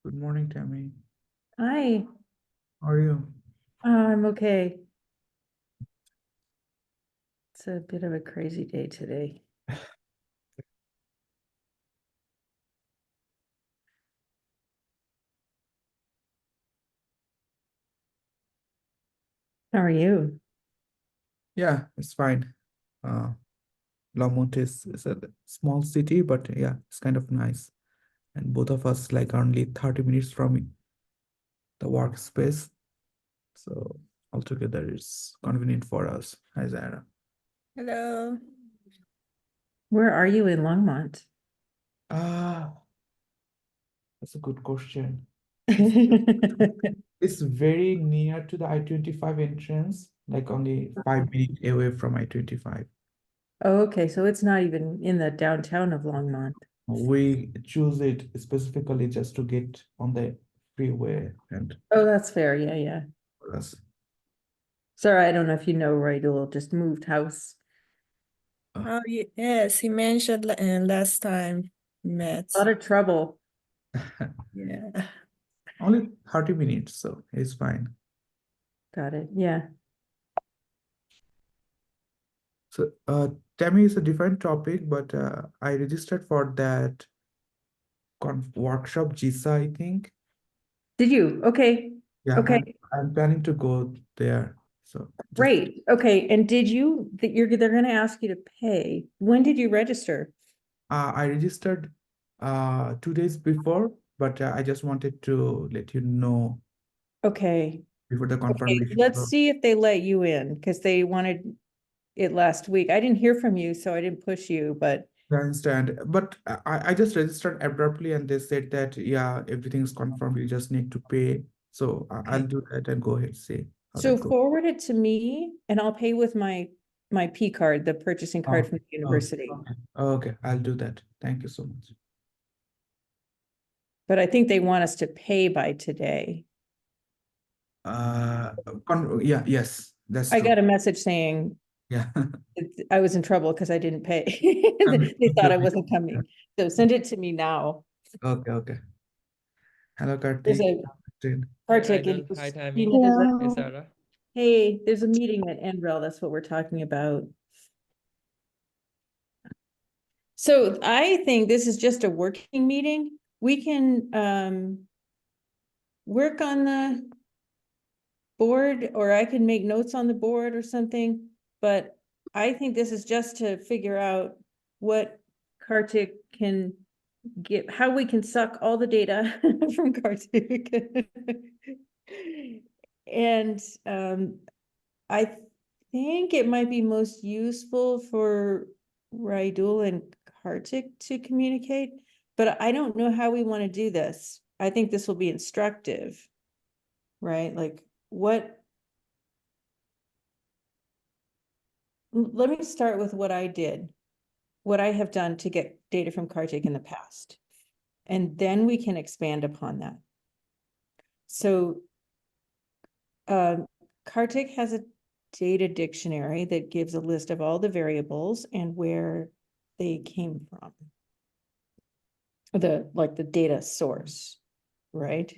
Good morning, Tammy. Hi, How are you? I'm okay. It's a bit of a crazy day today. How are you? Yeah, it's fine. Uh, Lamont is a small city, but yeah, it's kind of nice. And both of us like only 30 minutes from the workspace. So altogether it's convenient for us. Hi, Zara. Hello. Where are you in Longmont? Ah, that's a good question. Oh, It's very near to the I-25 entrance, like only 5 minutes away from I-25. okay, so it's not even in the downtown of Longmont. We choose it specifically just to get on the freeway and Oh, that's fair. Yeah, yeah. for us. Sorry, I don't know if you know, Roy Dool just moved house. Oh, yes, he mentioned last time we met. A lot of trouble. Yeah. Only 30 minutes, so it's fine. Got it. Yeah. So, Tammy is a different topic, but I registered for that workshop GISA, I think. Did you? Okay. Yeah, Okay. I'm planning to go there. So just Great. Okay. And did you that they're gonna ask you to pay? When did you register? I registered 2 days before, but I just wanted to let you know Okay. before the Okay, confirmation. let's So see if they let you in, because they wanted it last week. I didn't hear from you, so I didn't push you, but I understand, but I just registered abruptly and they said that, yeah, everything's confirmed. You just need to pay. So I'll Okay. do that and go ahead, see how So that goes. forward it to me and I'll pay with my P card, the purchasing card Oh, from the oh, university. okay. Okay, I'll do that. Thank you so much. But I think they want us to pay by today. Uh, yeah, yes, that's I true. got a message saying Yeah. I was in trouble because I didn't pay. I'm They thought I wasn't coming. So send it to me now. Okay, okay. Hello, There's Karthik. a Jane. Hi, Kartik, and Idol. Hi, he Tammy. knows that. Hi, Sarah. Hey, there's a meeting at NREL. That's what we're talking about. So I think this is just a working meeting. We can work on the board, or I can make notes on the board or something. But I think this is just to figure out what Kartik can get, how we can suck all the data from Kartik. And I think it might be most useful for Raidul and Kartik to communicate, but I don't know how we want to do this. I think this will be instructive, right? Like what? Let me start with what I did, what I have done to get data from Kartik in the past, and then we can expand upon that. So Kartik has a data dictionary that gives a list of all the variables and where they came from. Like the data source, right?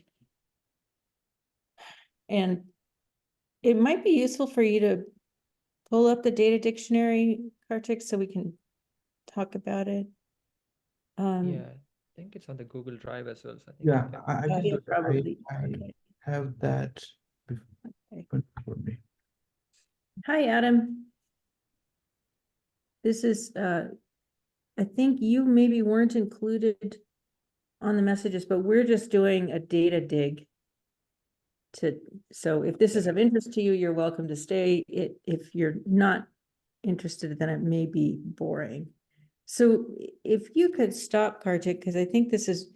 And it might be useful for you to pull up the data dictionary, Kartik, so we can talk about it. Yeah, I think it's on the Google Drive as well. So I think Yeah, you can. I can do that. Probably. I Okay. have that Okay. for me. Hi, Adam. This is, I think you maybe weren't included on the messages, but we're just doing a data dig. So if this is of interest to you, you're welcome to stay. If you're not interested, then it may be boring. So if you could stop, Kartik, because I think this is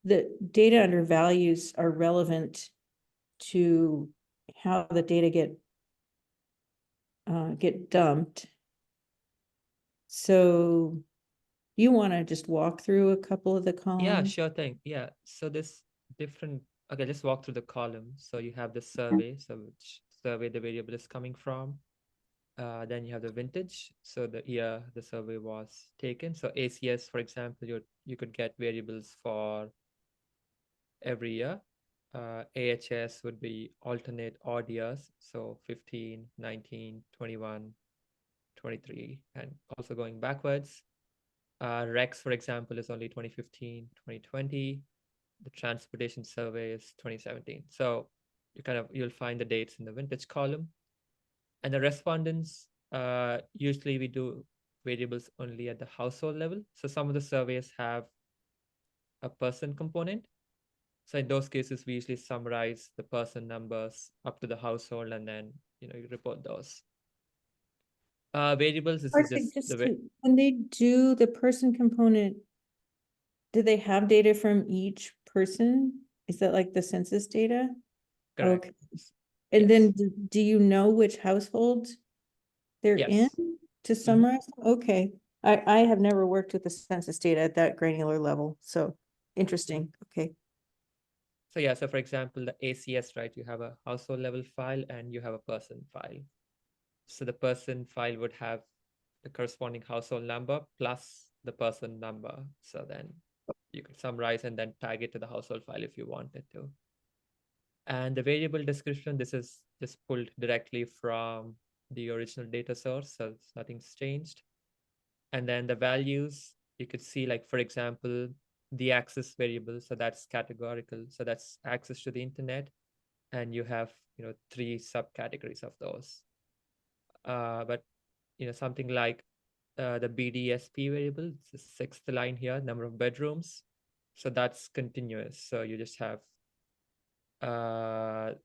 the data under values are relevant to how the data get dumped. So you want to just walk through a couple of the columns? Yeah, sure thing. Yeah. So this different. Okay, just walk through the column. So you have the survey. So which survey the variable is coming from. Then you have the vintage. So the year the survey was taken. So ACS, for example, you could get variables for every year. AHS would be alternate odd years, so 15, 19, 21, 23, and also going backwards. REX, for example, is only 2015, 2020. The transportation survey is 2017. So you'll find the dates in the vintage column. And the respondents, usually we do variables only at the household level. So some of the surveys have a person component. So in those cases, we usually summarize the person numbers up to the household, and then you report those. Variables, this is Karthik, just the way. when they do the person component, do they have data from each person? Is that like the census data? Correct. Okay. And Yes. then do you know which households they're in Yes. to summarize? Okay. I have never worked with the census data at that granular level, so interesting. Okay. So yeah, so for example, the ACS, right? You have a household level file and you have a person file. So the person file would have the corresponding household number plus the person number. So then you could summarize and then tag it to the household file if you wanted to. And the variable description, this is just pulled directly from the original data source, so nothing's changed. And then the values, you could see, like, for example, the access variable, so that's categorical, so that's access to the internet, and you have 3 subcategories of those. But something like the BDSP variable, it's the 6th line here, number of bedrooms, so that's continuous. So you just have the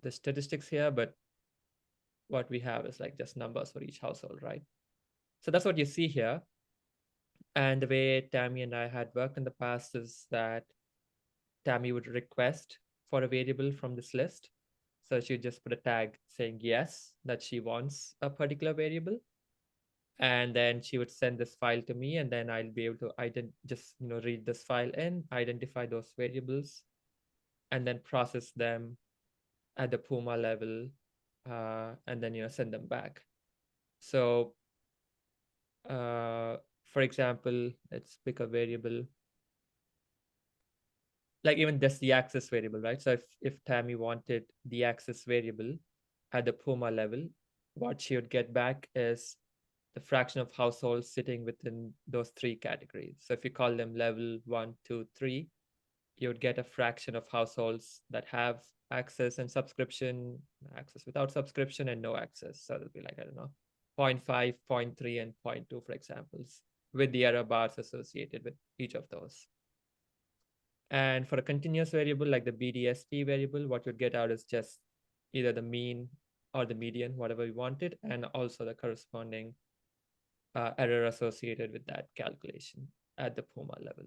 statistics here, but what we have is like just numbers for each household, right? So that's what you see here. And the way Tammy and I had worked in the past is that Tammy would request for a variable from this list. So she'd just put a tag saying yes, that she wants a particular variable. And then she would send this file to me, and then I'll be able to just read this file in, identify those variables, and then process them at the Puma level, and then send them back. So for example, let's pick a variable, like even just the access variable, right? So if Tammy wanted the access variable at the Puma level, what she would get back is the fraction of households sitting within those 3 categories. So if you call them level 1, 2, 3, you would get a fraction of households that have access and subscription, access without subscription, and no access. So it'll be like, I don't know, 0.5, 0.3, and 0.2, for examples, with the error bars associated with each of those. And for a continuous variable like the BDSP variable, what you'd get out is just either the mean or the median, whatever you wanted, and also the corresponding error associated with that calculation at the Puma level.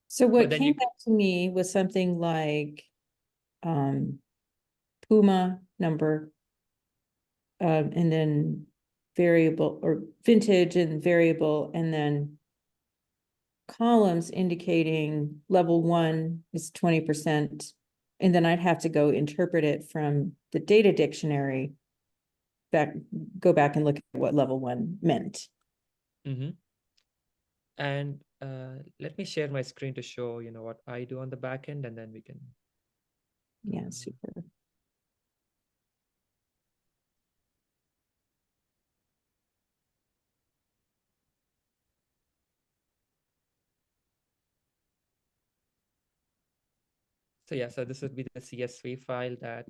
So what then came you- back to me was something like Puma number, and then variable or vintage and variable, and then columns indicating level 1 is 20%. And then I'd have to go interpret it from the data dictionary, go back and look at what level 1 meant. Mhm. And let me share my screen to show what I do on the back end, and then we can. Yeah, super. So yeah, so this would be the CSV file that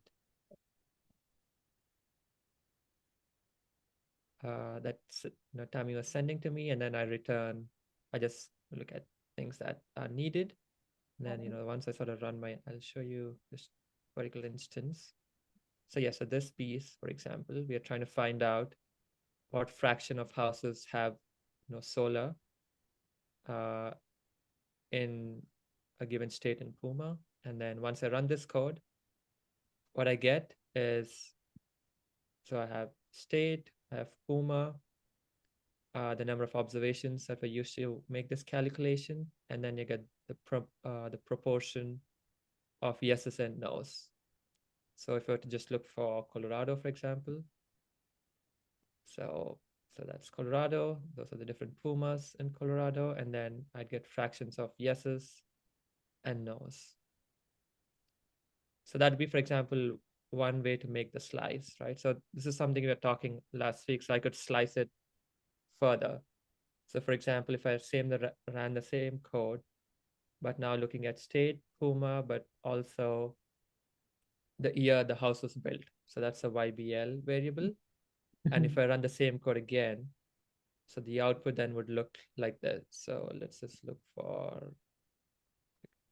Tammy was sending to me, and then I just look at things that are needed. And then once I sort of I'll show you this particular instance. So yeah, so this piece, for example, we are trying to find out what fraction of houses have solar in a given state in Puma. And then once I run this code, what I get is, so I have state, I have Puma, the number of observations that were used to make this calculation, and then you get the proportion of yeses and nos. So if I were to just look for Colorado, for example, so that's Colorado. Those are the different Pumas in Colorado, and then I'd get fractions of yeses and no's. So that'd be, for example, one way to make the slice, right? So this is something we were talking last week, so I could slice it further. So for example, if I ran the same code, but now looking at state, Puma, but also the year the house was built. So that's a YBL variable. And if I run the same code again, so the output then would look like this. So let's just look for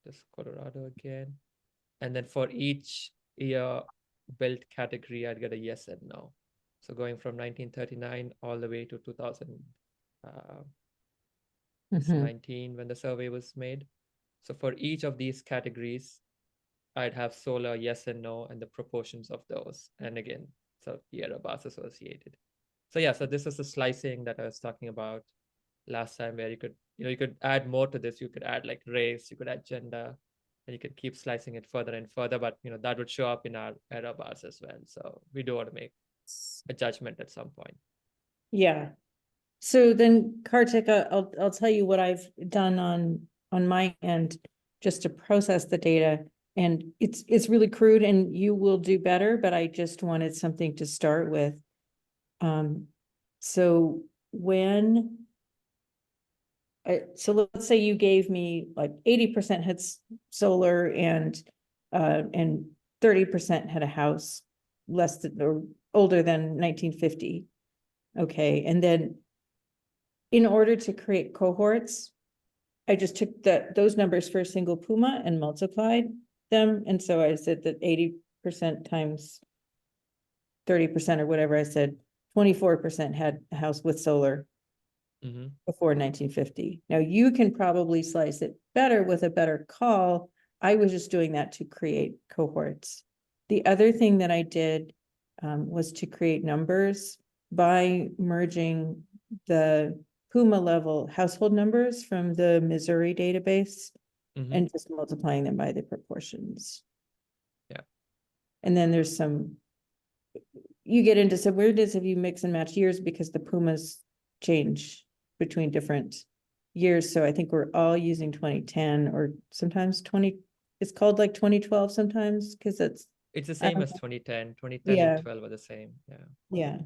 this Colorado again. And then for each year built category, I'd get a yes and no. So going from 1939 all the way to 2019 when the survey was made. So for each of these categories, I'd have solar yes and no and the proportions of those. And again, so error bars associated. So yeah, so this is the slicing that I was talking about last time, where you could add more to this. You could add like race, you could add gender, and you could keep slicing it further and further, but that would show up in our error bars as well. So we do want to make a judgment at some point. Yeah. So then Kartik, I'll tell you what I've done on my end just to process the data. And it's really crude and you will do better, but I just wanted something to start with. So so let's say you gave me like 80% had solar and 30% had a house less than or older than 1950. Okay, and then in order to create cohorts, I just took those numbers for a single Puma and multiplied them. And so I said that 80% times 30% or whatever I said, 24% had a house with solar before 1950. Now you can probably slice it better with a better call. I was just doing that to create cohorts. The other thing that I did was to create numbers by merging the Puma level household numbers from the Missouri database and just multiplying them by the proportions. Yeah. And then there's you get into some weirdness if you mix and match years because the Pumas change between different years. So I think we're all using 2010 or sometimes it's called like 2012 sometimes because it's the same as 2010. 2010 Yeah. and 12 are the same. Yeah. Yeah.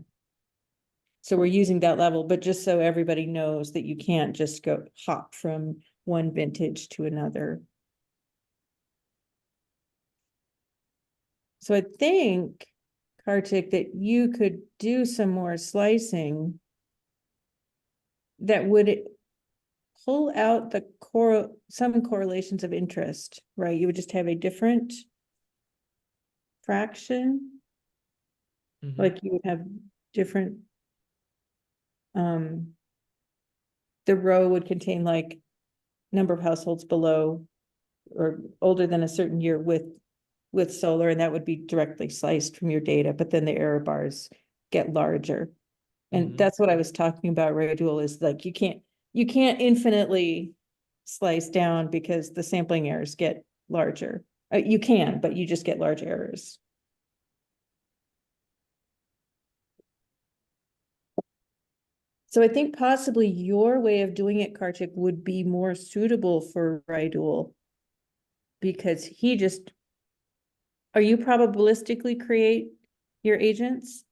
So we're using that level, but just so everybody knows that you can't just go hop from one vintage to another. So I think, Kartik, that you could do some more slicing that would pull out some correlations of interest, right? You would just have a different fraction. Like you would have different, the row would contain like number of households below or older than a certain year with solar, and that would be directly sliced from your data, but then the error bars get larger. And that's what I was talking about, Raidoul, is like you can't infinitely slice down because the sampling errors get larger. You can, but you just get large errors. So I think possibly your way of doing it, Kartik, would be more suitable for Raidoul because are you probabilistically create your agents?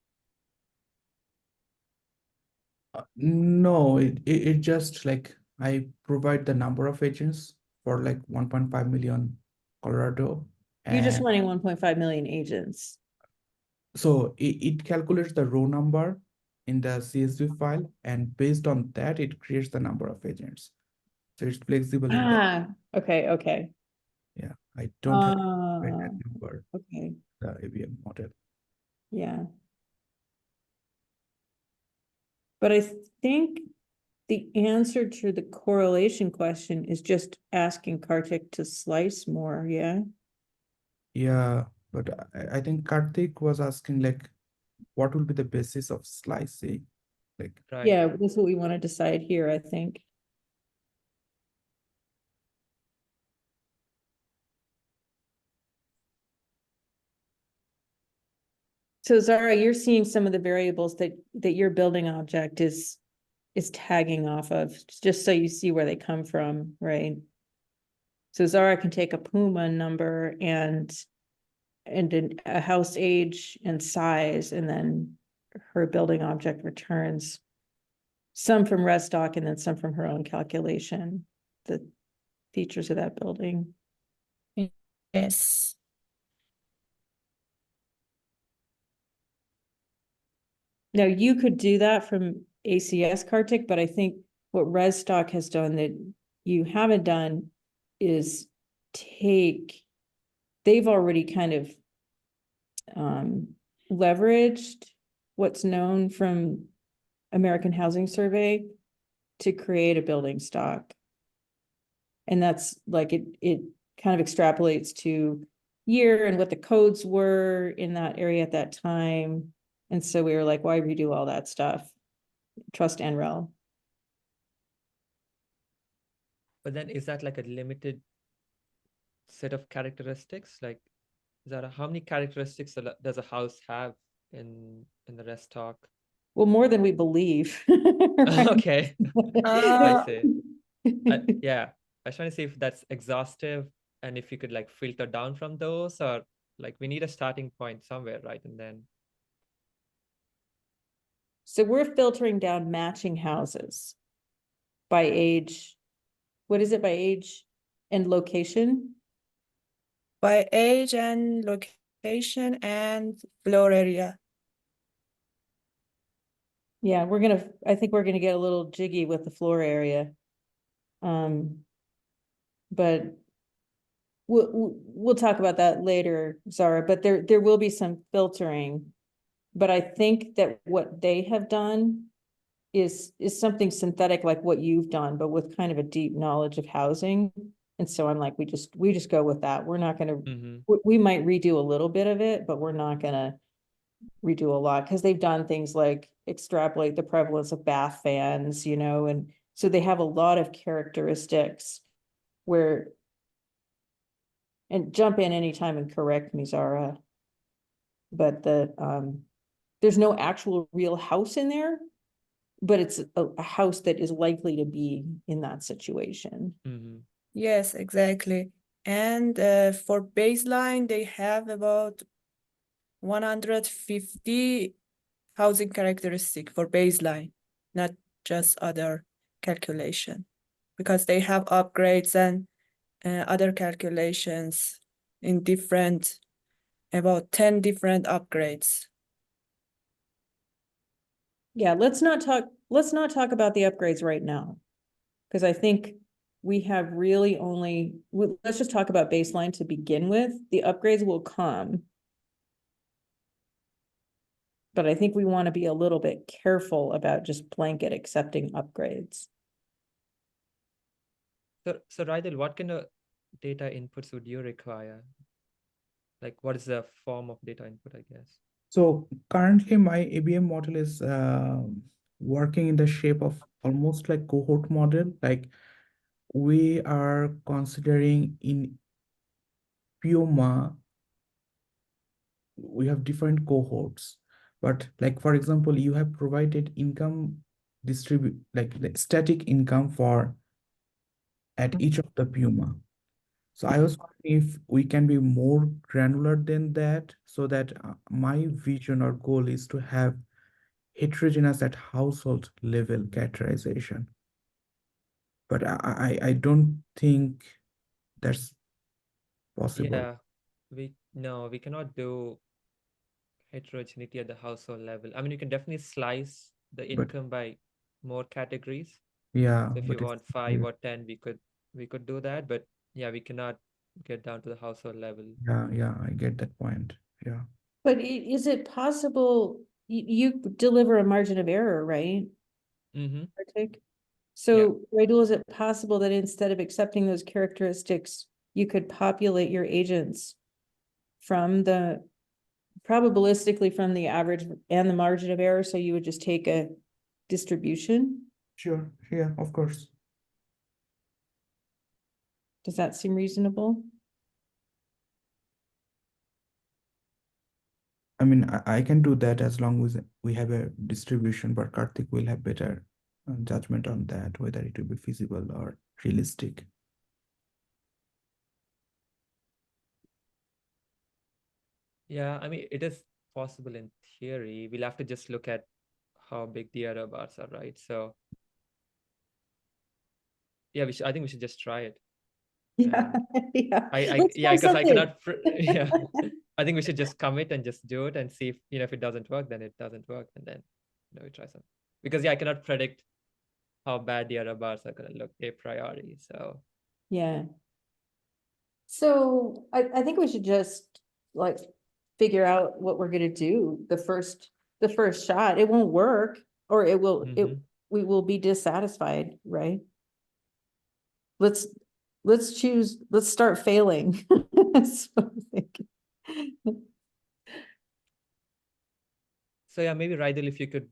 No, it just like I provide the number of agents for like 1.5 million Colorado. You're just And running 1.5 million agents. so it calculates the row number in the CSV file, and based on that, it creates the number of agents. So it's flexible in that. Okay. Yeah, I don't have that number, Okay, the ABM model. yeah. But I think the answer to the correlation question is just asking Kartik to slice more, yeah? Yeah, but I think Karthik was asking like, what will be the basis of slicing? Like, Right. Yeah, that's what we want to decide here, I think. So Zara, you're seeing some of the variables that your building object is tagging off of, just so you see where they come from, right? So Zara can take a Puma number and a house age and size, and then her building object returns some from Restock and then some from her own calculation, the features of that building. Yes. Now, you could do that from ACS Kartik, but I think what Restock has done that you haven't done is they've already kind of leveraged what's known from American Housing Survey to create a building stock. And that's like, it kind of extrapolates to year and what the codes were in that area at that time. And so we were like, why redo all that stuff? Trust NREL. But then is that like a limited set of characteristics? Like, how many characteristics does a house have in the Restock? Well, more than we believe. Okay, I Uh, see. Yeah, I was trying to see if that's exhaustive and if you could like filter down from those, or like we need a starting point somewhere, right? And then So we're filtering down matching houses by age. What is it, by age and location? by age and location and floor area. Yeah, I think we're gonna get a little jiggy with the floor area. But we'll talk about that later, Zara, but there will be some filtering. But I think that what they have done is something synthetic like what you've done, but with kind of a deep knowledge of housing. And so I'm like, we just go with that. We're not gonna, we might redo a little bit of it, but we're not gonna redo a lot, because they've done things like extrapolate the prevalence of bath fans, and so they have a lot of characteristics where, and jump in anytime and correct me, Zara, but there's no actual real house in there, but it's a house that is likely to be in that situation. Yes, exactly. And for baseline, they have about 150 housing characteristic for baseline, not just other calculation, because they have upgrades and other calculations in about 10 different upgrades. Yeah, let's not talk about the upgrades right now, because I think we have really let's just talk about baseline to begin with. The upgrades will come. But I think we want to be a little bit careful about just blanket accepting upgrades. So Raidil, what kind of data inputs would you require? Like, what is the form of data input, I guess? So currently my ABM model is working in the shape of almost like cohort model. Like we are considering in Puma, we have different cohorts. But like, for example, you have provided income like static income for at each of the Puma. So I was wondering if we can be more granular than that, so that my vision or goal is to have heterogeneous at household level characterization. But I don't think that's possible. Yeah, we cannot do heterogeneity at the household level. I mean, you can definitely slice the income by more categories. Yeah, So if but you it's want 5 or 10, we could do that, but yeah, we cannot get down to the household level. yeah, I get that point. Yeah. But is it possible, you deliver a margin of error, right? Kartik? So, Raidul, is it possible that instead of accepting those characteristics, you could populate your agents from probabilistically from the average and the margin of error, so you would just take a distribution? Sure. Yeah, of course. Does that seem reasonable? I mean, I can do that as long as we have a distribution, but Karthik will have better judgment on that, whether it will be feasible or realistic. Yeah, I mean, it is possible in theory. We'll have to just look at how big the error bars are, right? So yeah, I think we should just try it. Yeah, yeah. Let's Yeah, try because I something. cannot, yeah, I think we should just commit and just do it and see if, if it doesn't work, then it doesn't work. And then, we try something. Because yeah, I cannot predict how bad the error bars are going to look a priori. So Yeah. So I think we should just like figure out what we're gonna do the first shot. It won't work, or Mhm. we will be dissatisfied, right? Let's let's start failing. That's what I'm thinking. So yeah, maybe Rydell, if you could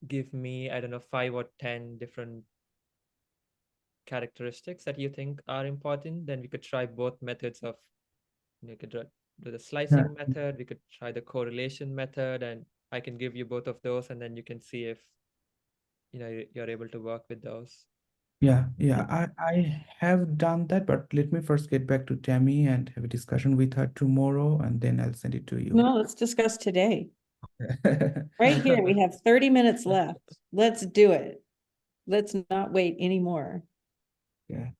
give me, I don't know, 5 or 10 different characteristics that you think are important, then we could try both methods of, you could do the Yeah, slicing method, we could try the correlation method, and I can give you both of those, and then you can see if, you're able to work with those. yeah. I have done that, but let me first get back to Tammy and have a discussion with her tomorrow, and then I'll send it to you. No, let's discuss today. Right here, we have 30 minutes left. Let's do it. Let's not wait anymore. Yeah.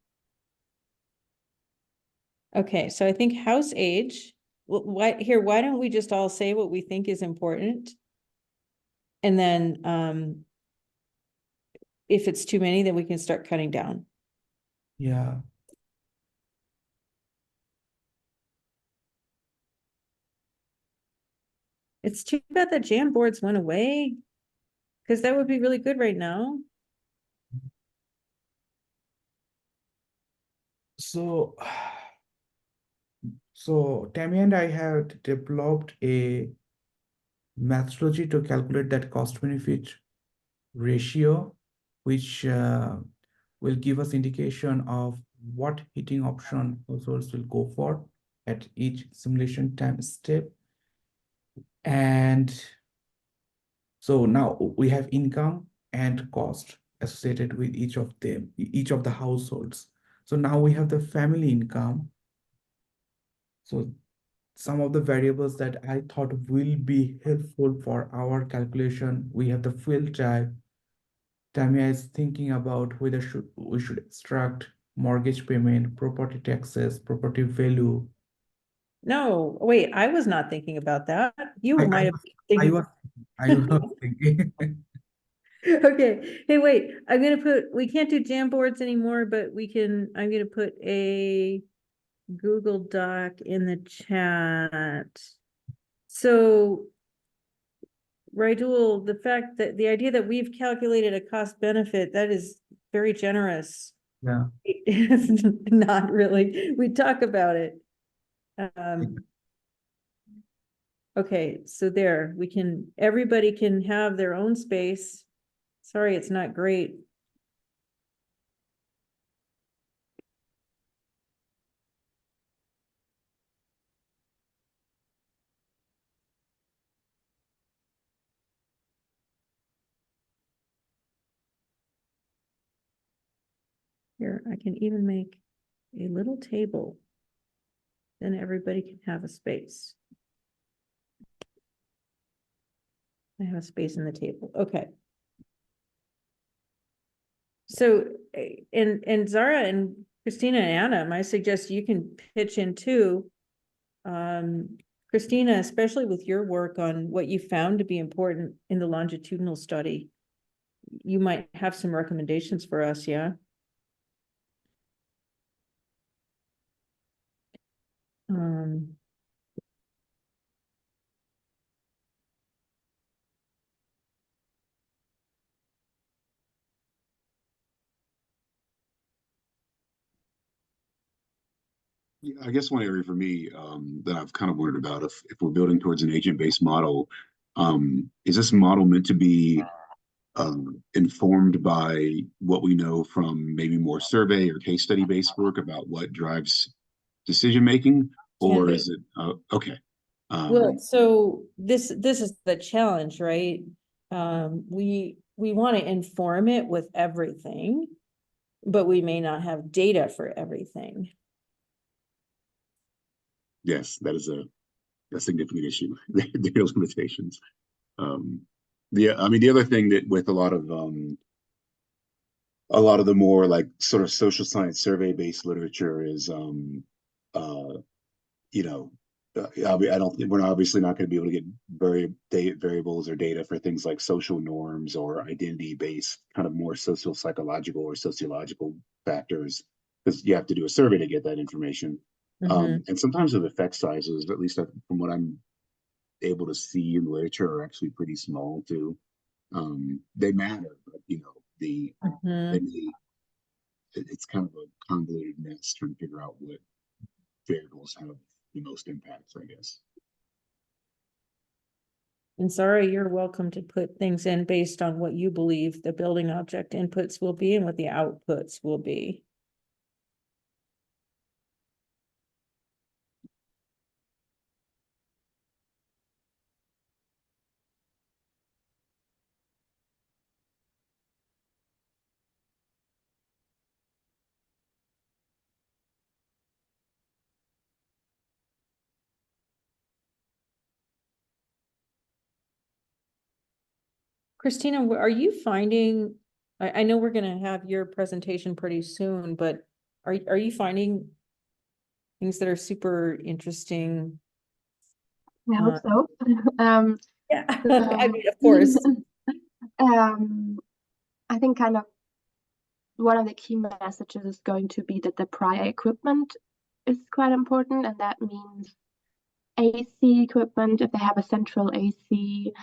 Okay, so I think house age, why don't we just all say what we think is important? And then, if it's too many, then we can start cutting down. Yeah. It's too bad that jam boards went away. Cause that would be really good right now. So, so Tammy and I have developed a methodology to calculate that cost benefit ratio, which will give us indication of what heating option households will go for at each simulation time step. And so now we have income and cost associated with each of them, each of the households. So now we have the family income. So some of the variables that I thought will be helpful for our calculation, we have the fuel type. Tamia is thinking about whether we should extract mortgage payment, property taxes, property value. No, wait, I was not thinking about that. You I, might I, have. was- thinking- I was thinking. Okay, hey, wait, I'm gonna we can't do jam boards anymore, but I'm gonna put a Google Doc in the chat. So, Raidul, the idea that we've calculated a cost benefit, that is very generous. Yeah. It's not really, we talk about it. Okay, so there, everybody can have their own space. Sorry, it's not great. Here, I can even make a little table. Then everybody can have a space. I have a space in the table, okay. So, and Zara and Christina and Anna, I suggest you can pitch in too. Christina, especially with your work on what you found to be important in the longitudinal study, you might have some recommendations for us, yeah? Yeah, I guess one area for me that I've kind of wondered about if we're building towards an agent-based model, is this model meant to be informed by what we know from maybe more survey or case study-based work about what drives decision making, or be. is it okay? Well, so this is the challenge, right? We want to inform it with everything, but we may not have data for everything. Yes, that is a significant issue. Their limitations. I mean, the other thing that with a lot of the more like sort of social science survey based literature is you know, I don't think we're obviously not going to be able to get variables or data for things like social norms or identity based kind of more social psychological or sociological factors, because you have to do a survey to get that information. Mhm. And sometimes with effect sizes, at least from what I'm able to see in the literature, are actually pretty small too. They matter, but they Mhm. may, it's kind of a convoluted mess trying to figure out what variables have the most impacts, I guess. And sorry, you're welcome to put things in based on what you believe the building object inputs will be and what the outputs will be. Christina, are you finding, I know we're gonna have your presentation pretty soon, but are you finding things that are super interesting? I hope so. Yeah, I mean, of course. I think kind of one of the key messages is going to be that the prior equipment is quite important, and that means AC equipment, if they have a central AC,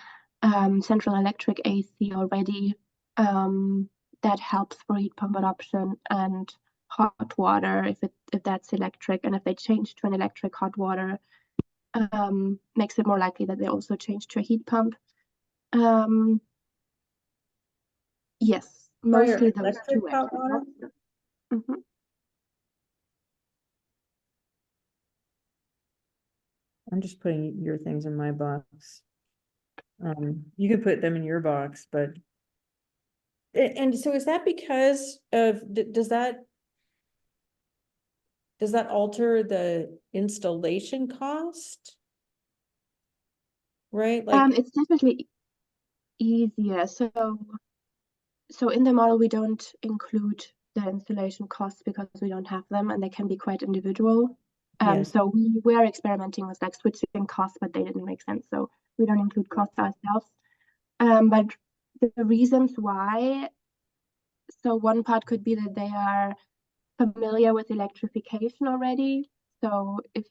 central electric AC already, that helps for heat pump adoption, and hot water if that's electric, and if they change to an electric hot water, makes it more likely that they also change to a heat pump. Yes, mostly those electric two hot actually. water? Mhm. I'm just putting your things in my box. You could put them in your box, but. And so is that because of, does that alter the installation cost? Right, like, It's definitely easier. So in the model, we don't include the installation costs because we don't have them, and they can be quite individual. yes, So we were experimenting with like switching costs, but they didn't make sense. So we don't include costs ourselves. But the reasons why, so one part could be that they are familiar with electrification already. So if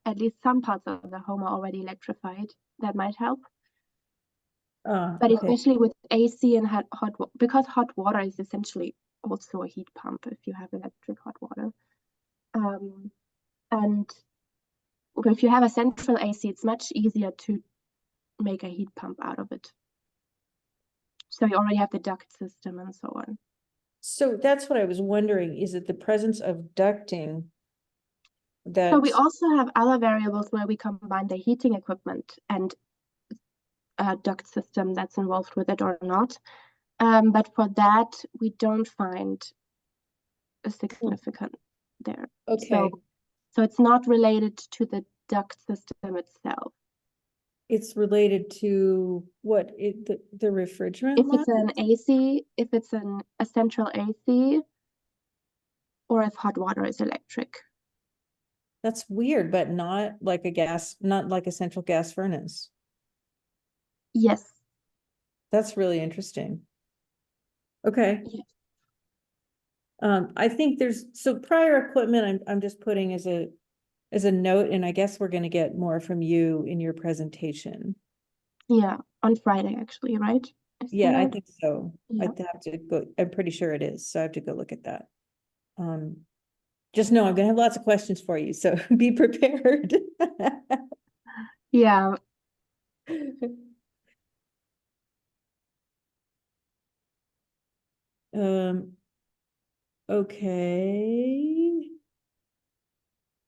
at least some parts of the home are already electrified, that might help. But okay. especially with AC and hot because hot water is essentially also a heat pump if you have electric hot water. And if you have a central AC, it's much easier to make a heat pump out of it. So you already have the duct system and so on. So that's what I was wondering, is it the presence of ducting that? So we also have other variables where we combine the heating equipment and a duct system that's involved with it or not. But for that, we don't find a significant there. Okay, So it's not related to the duct system itself. it's related to what, the refrigerant If line? it's an AC, if it's a central AC, or if hot water is electric. That's weird, but not like not like a central gas furnace. Yes. That's really interesting. Okay. Yeah. I think so prior equipment, I'm just putting as a note, and I guess we're gonna get more from you in your presentation. Yeah, on Friday actually, right? Yeah, I think so. Yeah. I'd have to go, I'm pretty sure it is, so I have to go look at that. Just know I'm gonna have lots of questions for you, so be prepared. Yeah. Okay.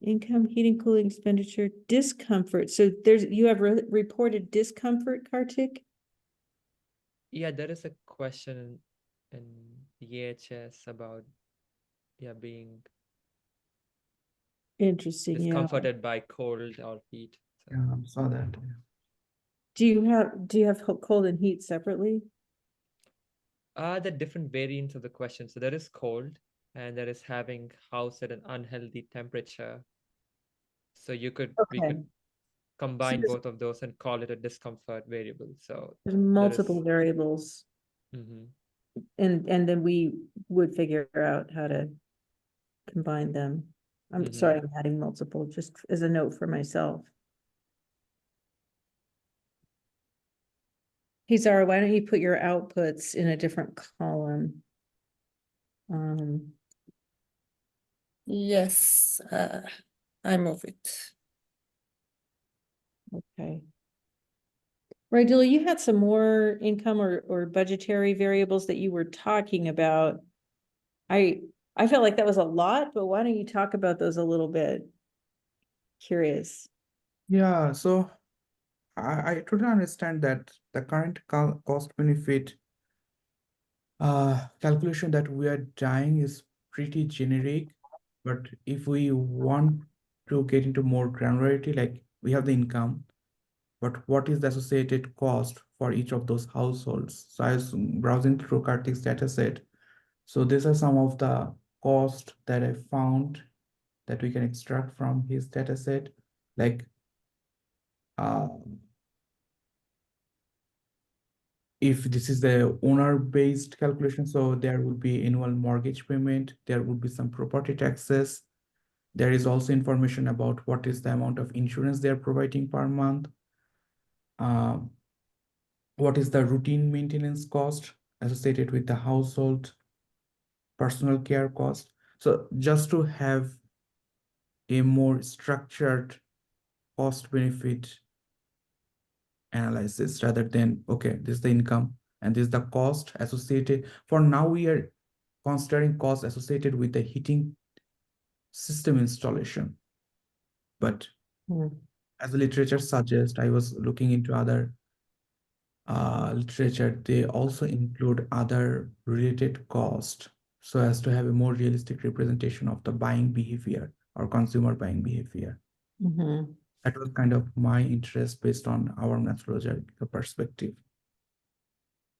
Income, heating, cooling expenditure, discomfort. So you have reported discomfort, Kartik? Yeah, there is a question in EHS about being Interesting, yeah. discomforted by cold or heat. So Yeah, I saw that. Do you have cold and heat separately? the different variants of the question. So there is cold, and there is having house at an unhealthy temperature. So we Okay, could combine there's- both of those and call it a discomfort variable. So there's there multiple is. variables, Mhm. and then we would figure out how to combine them. I'm sorry, I'm adding multiple, just as a note for myself. Hey, Zara, why don't you put your outputs in a different column? Yes, I move it. Okay. Right, Dilly, you had some more income or budgetary variables that you were talking about. I felt like that was a lot, but why don't you talk about those a little bit? Curious. Yeah, so I totally understand that the current cost benefit calculation that we are doing is pretty generic, but if we want to get into more granularity, like we have the income, but what is the associated cost for each of those households? So I was browsing through Kartik's data set. So these are some of the costs that I found that we can extract from his data set. Like if this is the owner-based calculation, so there would be annual mortgage payment, there would be some property taxes. There is also information about what is the amount of insurance they're providing per month. What is the routine maintenance cost associated with the household, personal care cost. So just to have a more structured cost benefit analysis rather than, okay, this is the income and this is the cost associated. For now, we are considering costs associated with the heating system installation. But as the literature suggests, I was looking into other literature, they also include other related costs so as to have a more realistic representation of the buying behavior or consumer buying behavior. That was kind of my interest based on our methodological perspective.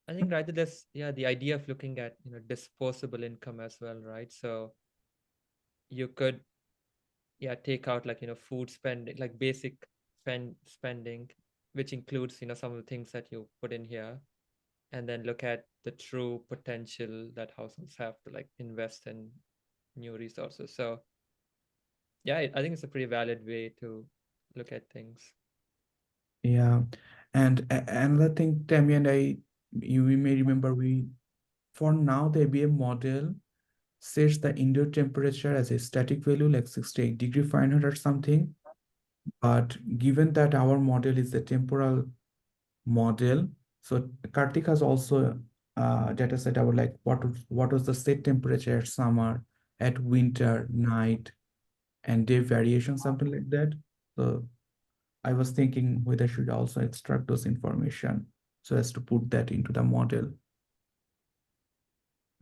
I think right there's the idea of looking at disposable income as well, right? So you could take out like food spending, like basic spending, which includes some of the things that you put in here, and then look at the true potential that households have to like invest in new resources. So yeah, I think it's a pretty valid way to look at things. Yeah, and another thing, Tammy and I, you may remember, for now the ABM model sets the indoor temperature as a static value like 68 degree Fahrenheit or something. But given that our model is the temporal model, so Kartik has also data set about like what was the set temperature at summer, at winter, night, and day variation, something like that. So I was thinking whether I should also extract those information so as to put that into the model,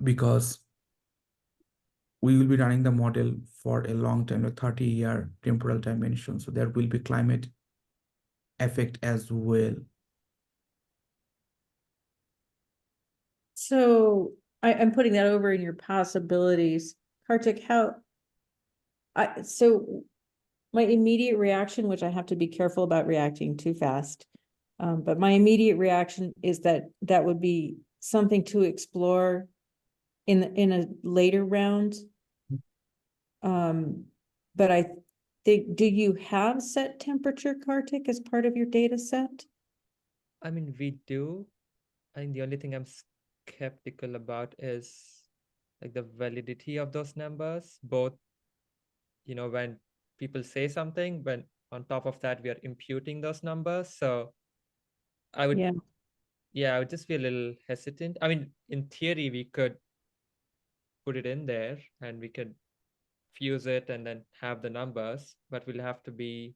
because we will be running the model for a long time, like 30-year temporal dimension. So there will be climate effect as well. So I'm putting that over in your possibilities. Kartik, so my immediate reaction, which I have to be careful about reacting too fast, but my immediate reaction is that would be something to explore in a later round. But I think, do you have set temperature, Kartik, as part of your data set? I mean, we do. I think the only thing I'm skeptical about is like the validity of those numbers, both, when people say something, when on top of that, we are imputing those numbers. So I would, I would just be a little hesitant. I mean, in theory, we could put it in there and we could fuse it and then have the numbers, but we'll have to be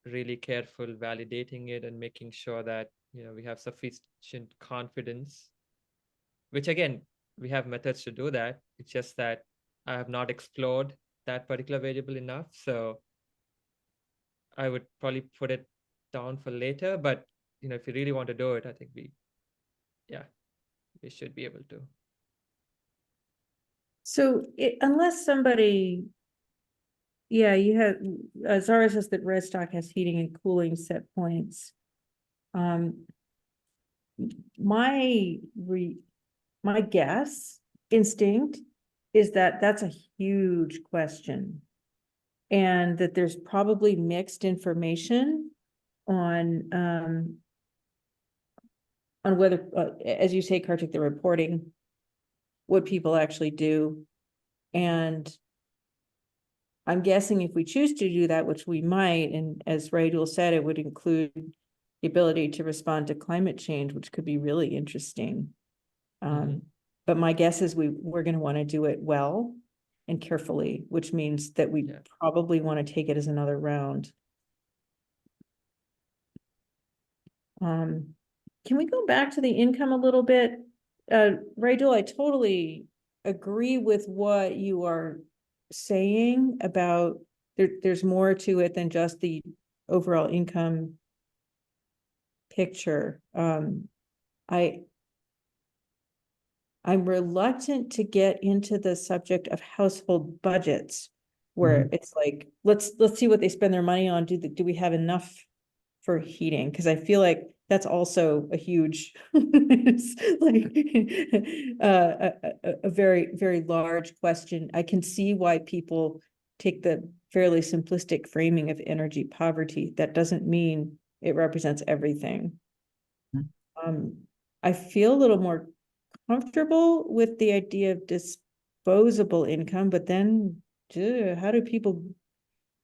really careful validating it and making sure that, we have sufficient confidence, which again, we have methods to do that. It's just that I have not explored that particular variable enough. So I would probably put it down for later, but if you really want to do it, I think we should be able to. So unless somebody, yeah, you have, Zara says that Redstock has heating and cooling set points. My guess, instinct, is that that's a huge question. And that there's probably mixed information on whether, as you say, Kartik, the reporting, what people actually do. And I'm guessing if we choose to do that, which we might, and as Raidul said, it would include the ability to respond to climate change, which could be really interesting. But my guess is we're going to want to do it well and carefully, which means that we probably want to take it as another round. Can we go back to the income a little bit? Raidul, I totally agree with what you are saying about there's more to it than just the overall income picture. I'm reluctant to get into the subject of household budgets, where it's like, let's see what they spend their money on. Do we have enough for heating? Because I feel like that's also a huge, like a very, very large question. I can see why people take the fairly simplistic framing of energy poverty. That doesn't mean it represents everything. I feel a little more comfortable with the idea of disposable income, but then how do people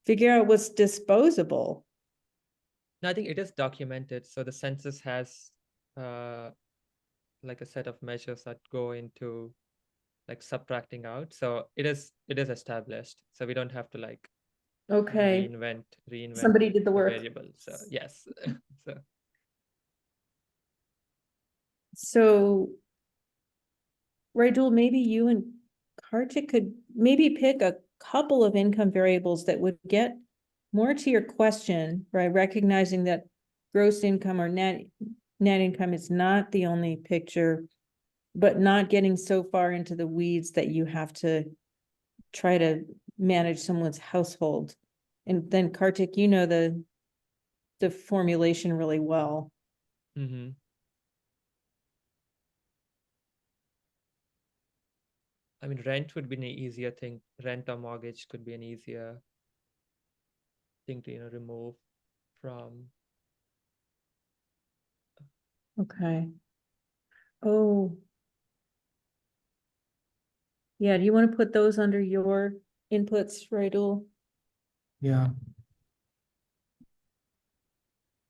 figure out what's disposable? No, I think it is documented. So the census has like a set of measures that go into like subtracting out. So it is established. So we don't have to like reinvent Somebody did the work. variable. So yes. So Raidul, maybe you and Kartik could maybe pick a couple of income variables that would get more to your question, right? Recognizing that gross income or net income is not the only picture, but not getting so far into the weeds that you have to try to manage someone's household. And then Kartik, the formulation really well. I mean, rent would be an easier thing. Rent or mortgage could be an easier thing to remove from. Okay. Oh. Yeah, do you want to put those under your inputs, Raidul? Yeah.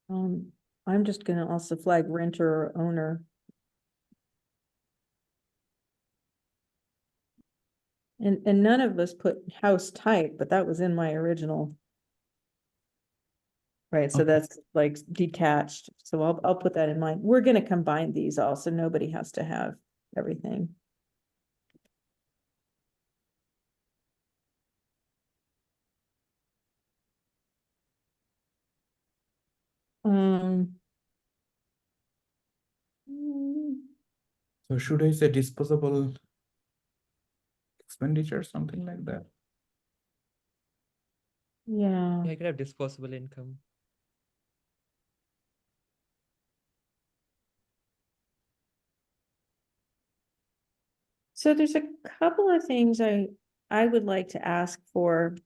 I'm just gonna also flag renter or owner. And none of us put house type, but that was in my original. Right, so Okay. that's like detached, so I'll put that in mind. We're gonna combine these all, so nobody has to have everything. So should I say disposable expenditure, something like that? Yeah. Yeah, you could have disposable income. So there's a couple of things I would like to ask for.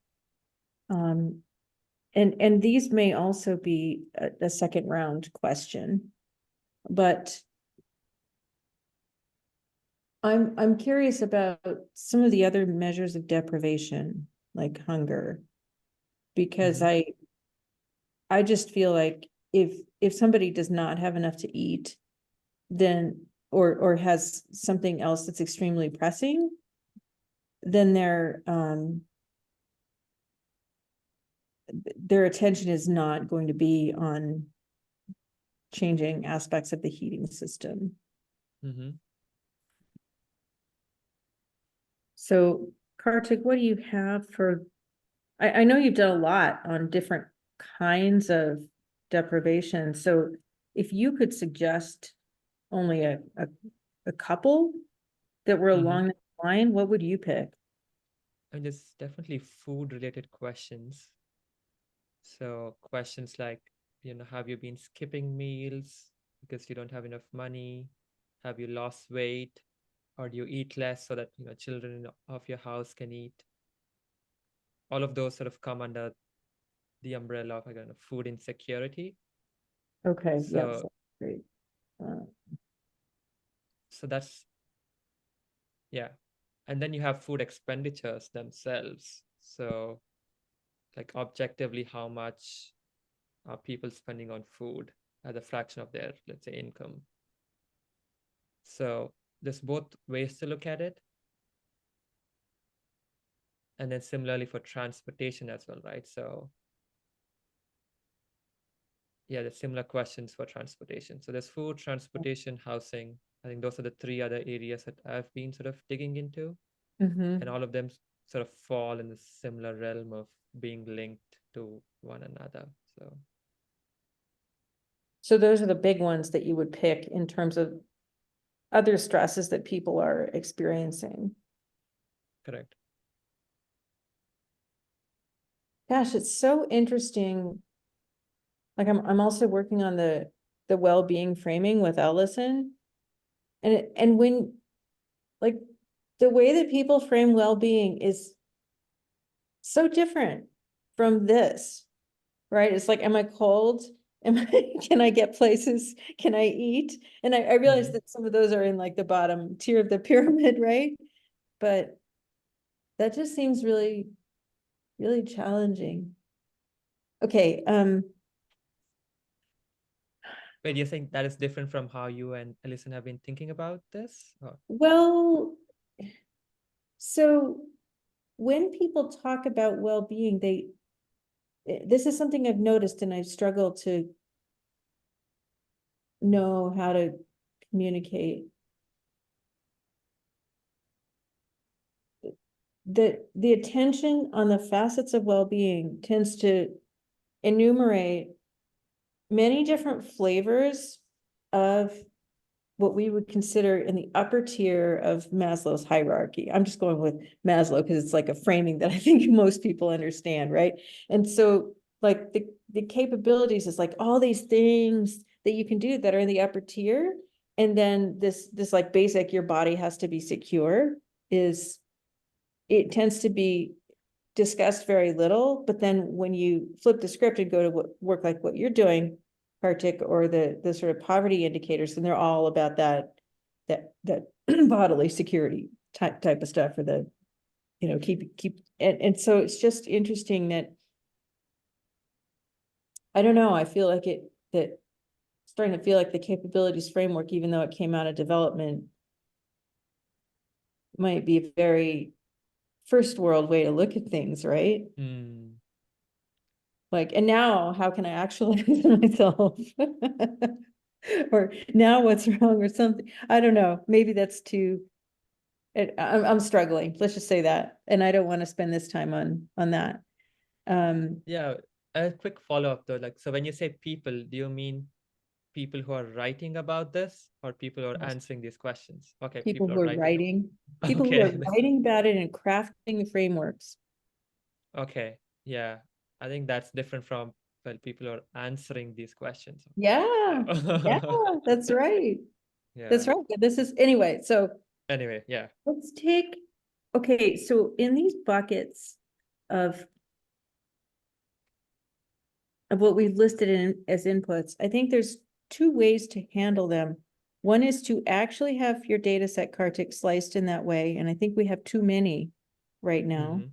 And these may also be a second round question, but I'm curious about some of the other measures of deprivation, like hunger, because I just feel like if somebody does not have enough to eat, then or has something else that's extremely pressing, then their attention is not going to be on changing aspects of the heating system. So Kartik, what do you have for, I know you've done a lot on different kinds of deprivation. So if you could suggest only a couple that were Mhm. along that line, what would you pick? And there's definitely food related questions. So questions like, have you been skipping meals because you don't have enough money? Have you lost weight? Or do you eat less so that, children of your house can eat? All of those sort of come under the umbrella of again food insecurity. Okay, yes, So great. so that's yeah. And then you have food expenditures themselves. So like objectively, how much are people spending on food as a fraction of their, let's say, income? So there's both ways to look at it. And then similarly for transportation as well, right? So yeah, there's similar questions for transportation. So there's food, transportation, housing. I think those are the three other areas that I've been sort of digging into. Mhm. And all of them sort of fall in the similar realm of being linked to one another. So those are the big ones that you would pick in terms of other stresses that people are experiencing. Correct. Gosh, it's so interesting. Like I'm also working on the well-being framing with Ellison. And when like the way that people frame well-being is so different from this, right? It's like, am I cold? Can I get places? Can I eat? And I realize Mhm. that some of those are in like the bottom tier of the pyramid, right? But that just seems really, really challenging. Okay, Wait, do you think that is different from how you and Ellison have been thinking about this? well, so when people talk about well-being, this is something I've noticed and I've struggled to know how to communicate. The attention on the facets of well-being tends to enumerate many different flavors of what we would consider in the upper tier of Maslow's hierarchy. I'm just going with Maslow because it's like a framing that I think most people understand, right? And so like the capabilities is like all these things that you can do that are in the upper tier. And then this like basic, your body has to be secure it tends to be discussed very little, but then when you flip the script and go to work like what you're doing, Kartik, or the sort of poverty indicators, then they're all about that bodily security type of stuff, or the keep and so it's just interesting that I don't know, I feel like starting to feel like the capabilities framework, even though it came out of development, might be a very first world way to look at things, right? Hmm. Like, and now how can I actualize myself? Or now what's wrong or something? I don't know. Maybe that's too, I'm struggling. Let's just say that. And I don't want to spend this time on that. Yeah, a quick follow-up though. Like, so when you say people, do you mean people who are writing about this or people who are Yes. answering these questions? Okay, People people who are are writing. people who are Okay. writing about it and crafting the frameworks. Okay. Yeah. I think that's different from people who are answering these questions. Yeah, yeah, that's right. That's Yeah. right. But this is, anyway, so Anyway, yeah. let's take, okay, so in these buckets of what we've listed in as inputs, I think there's two ways to handle them. One is to actually have your data set, Kartik, sliced in that way, and I think we have too many right now. Mhm.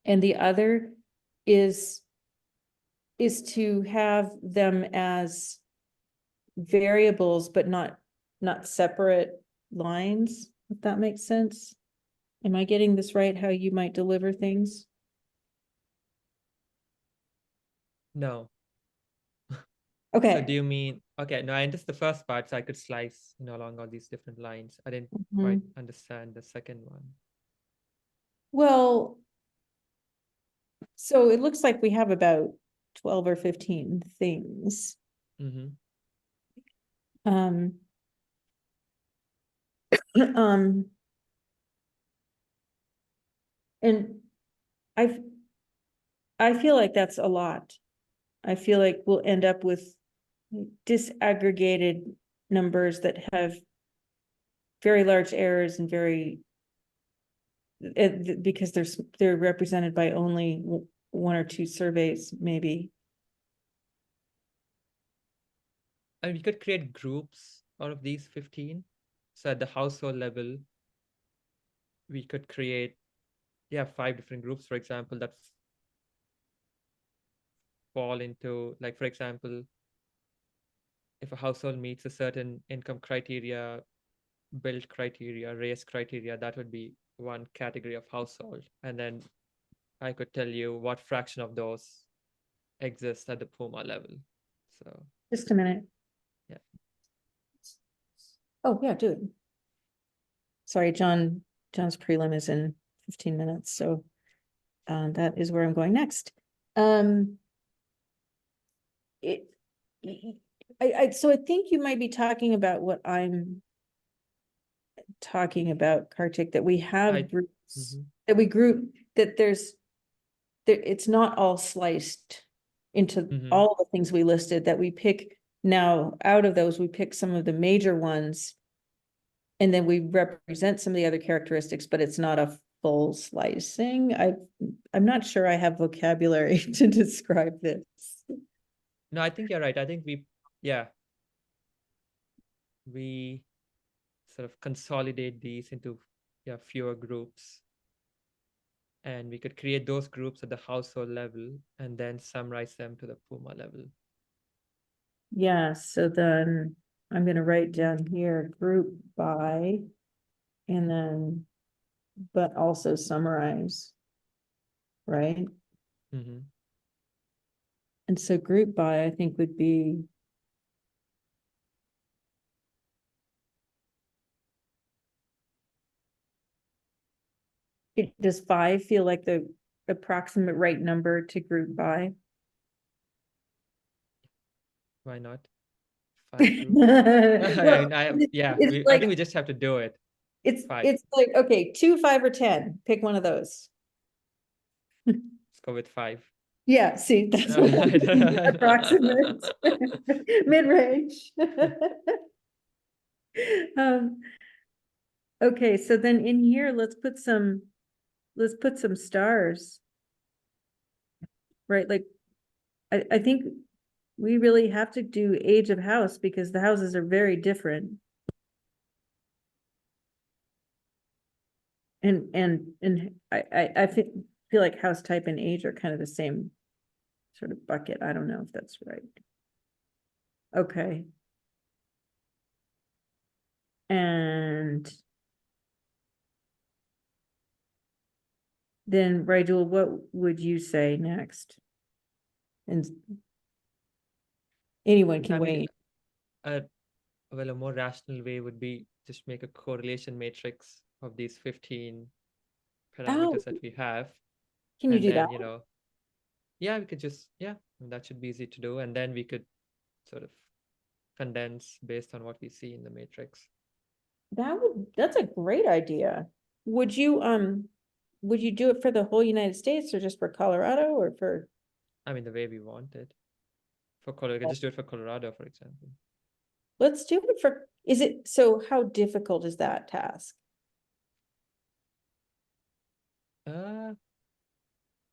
And the other is to have them as variables, but not separate lines, if that makes sense. Am I getting this right, how you might deliver things? No. So Okay. do you mean, okay, no, I understand the first part, so I could slice, along all these different lines. I didn't quite Mhm. understand the second one. Well, so it looks like we have about 12 or 15 things. Mm-hmm. Um, um, and I feel like that's a lot. I feel like we'll end up with disaggregated numbers that have very large errors and because they're represented by only one or two surveys, maybe. And we could create groups out of these 15. So at the household level, we could create, 5 different groups, for example, that fall into, like, for example, if a household meets a certain income criteria, build criteria, race criteria, that would be one category of household. And then I could tell you what fraction of those exist at the Puma level. So Just a minute. Yeah. Oh, yeah, do it. Sorry, John's prelim is in 15 minutes, so that is where I'm going next. So I think you might be talking about what I'm talking about, Kartik, that we have groups, Mhm. that we group, that it's not all sliced into Mhm. all the things we listed, that we pick now out of those, we pick some of the major ones. And then we represent some of the other characteristics, but it's not a full slicing. I'm not sure I have vocabulary to describe this. No, I think you're right. I think we sort of consolidate these into fewer groups, and we could create those groups at the household level and then summarize them to the Puma level. Yeah, so then I'm gonna write down here, group by, and then, but also summarize, right? Mm-hmm. And so group by, I think, would be does 5 feel like the approximate right number to group by? Why not? 5 groups. I think we just have to do it. It's 5. it's like, okay, 2, 5, or 10. Pick one of those. Let's go with 5. Yeah, see, that's approximate mid-range. Okay, so then in here, let's put some stars. Right, like I think we really have to do age of house because the houses are very different. And I feel like house type and age are kind of the same sort of bucket. I don't know if that's right. Okay. And then, Rajul, what would you say next? And anyone can I mean, weigh. a more rational way would be just make a correlation matrix of these 15 parameters that we have. Can you And do then, that? we could just, that should be easy to do. And then we could sort of condense based on what we see in the matrix. That's a great idea. Would you do it for the whole United States or just for Colorado or for? I mean, the way we want it. For Colorado, we could just do it for Colorado, for example. Let's do it for, so how difficult is that task?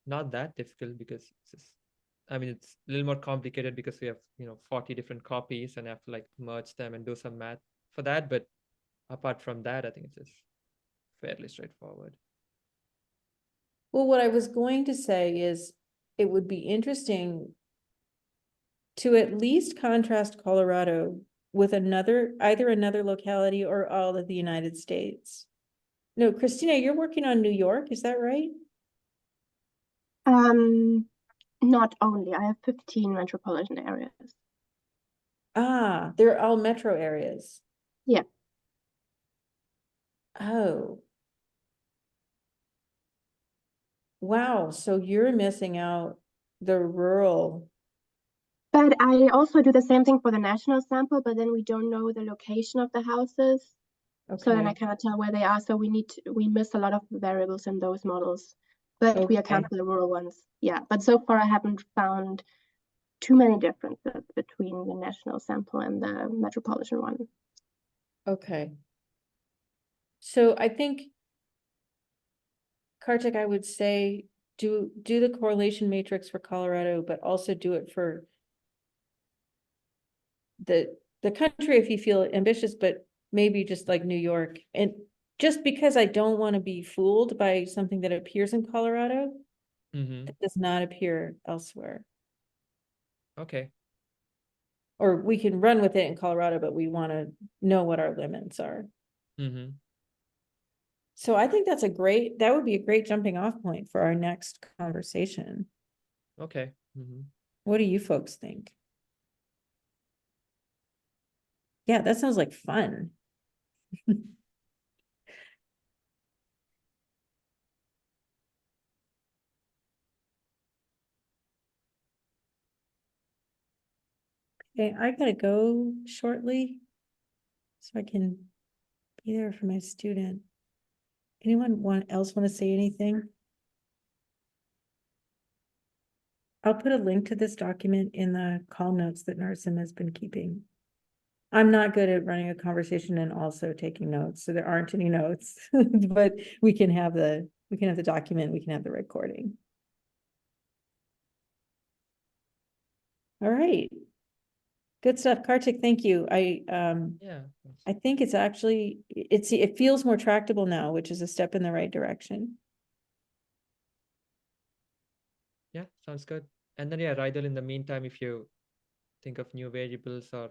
Not that difficult because it's a little more complicated because we have 40 different copies and I have to like merge them and do some math for that. But apart from that, I think it's just fairly straightforward. Well, what I was going to say is it would be interesting to at least contrast Colorado with either another locality or all of the United States. No, Christina, you're working on New York, is that right? Not only. I have 15 metropolitan areas. Ah, they're all metro areas. Yeah. Oh. Wow, so you're missing out the rural But I also do the same thing for the national sample, but then we don't know the location of the houses. So then I Okay, cannot tell where they are. So we miss a lot of variables in those models, but we account Okay. for the rural ones. Yeah, but so far I haven't found too many differences between the national sample and the metropolitan one. okay. So I think, Kartik, I would say, do the correlation matrix for Colorado, but also do it for the country if you feel ambitious, but maybe just like New York. And just because I don't want to be fooled by something that appears in Colorado, Mm-hmm. that does not appear elsewhere. Okay. Or we can run with it in Colorado, but we want to know what our limits are. Mm-hmm. So I think that would be a great jumping off point for our next conversation. Okay. Mm-hmm. What do you folks think? Yeah, that sounds like fun. Okay, I gotta go shortly. So I can be there for my student. Anyone else want to say anything? I'll put a link to this document in the call notes that Narsim has been keeping. I'm not good at running a conversation and also taking notes, so there aren't any notes, but we can have the document, we can have the recording. All right. Good stuff, Kartik, thank you. Yeah. I think it's actually, it feels more tractable now, which is a step in the right direction. Yeah, sounds good. And then yeah, Rydell, in the meantime, if you think of new variables or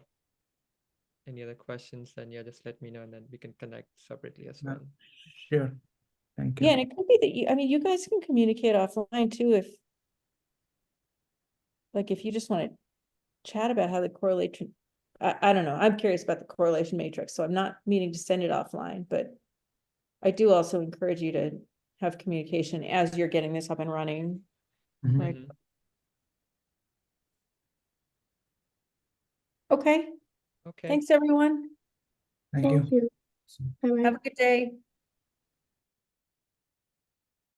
any other questions, then yeah, just let me know and then we can connect separately as Yeah. well. Sure. Thank Yeah, you. and it could be that you guys can communicate offline too, if you just want to chat about how the correlation, I don't know, I'm curious about the correlation matrix, so I'm not meaning to send it offline, but I do also encourage you to have communication as you're getting this up and running. Mhm. Like, Mhm. okay, Okay. thanks, everyone. Thank you. Thank you. Bye-bye. Have a good day.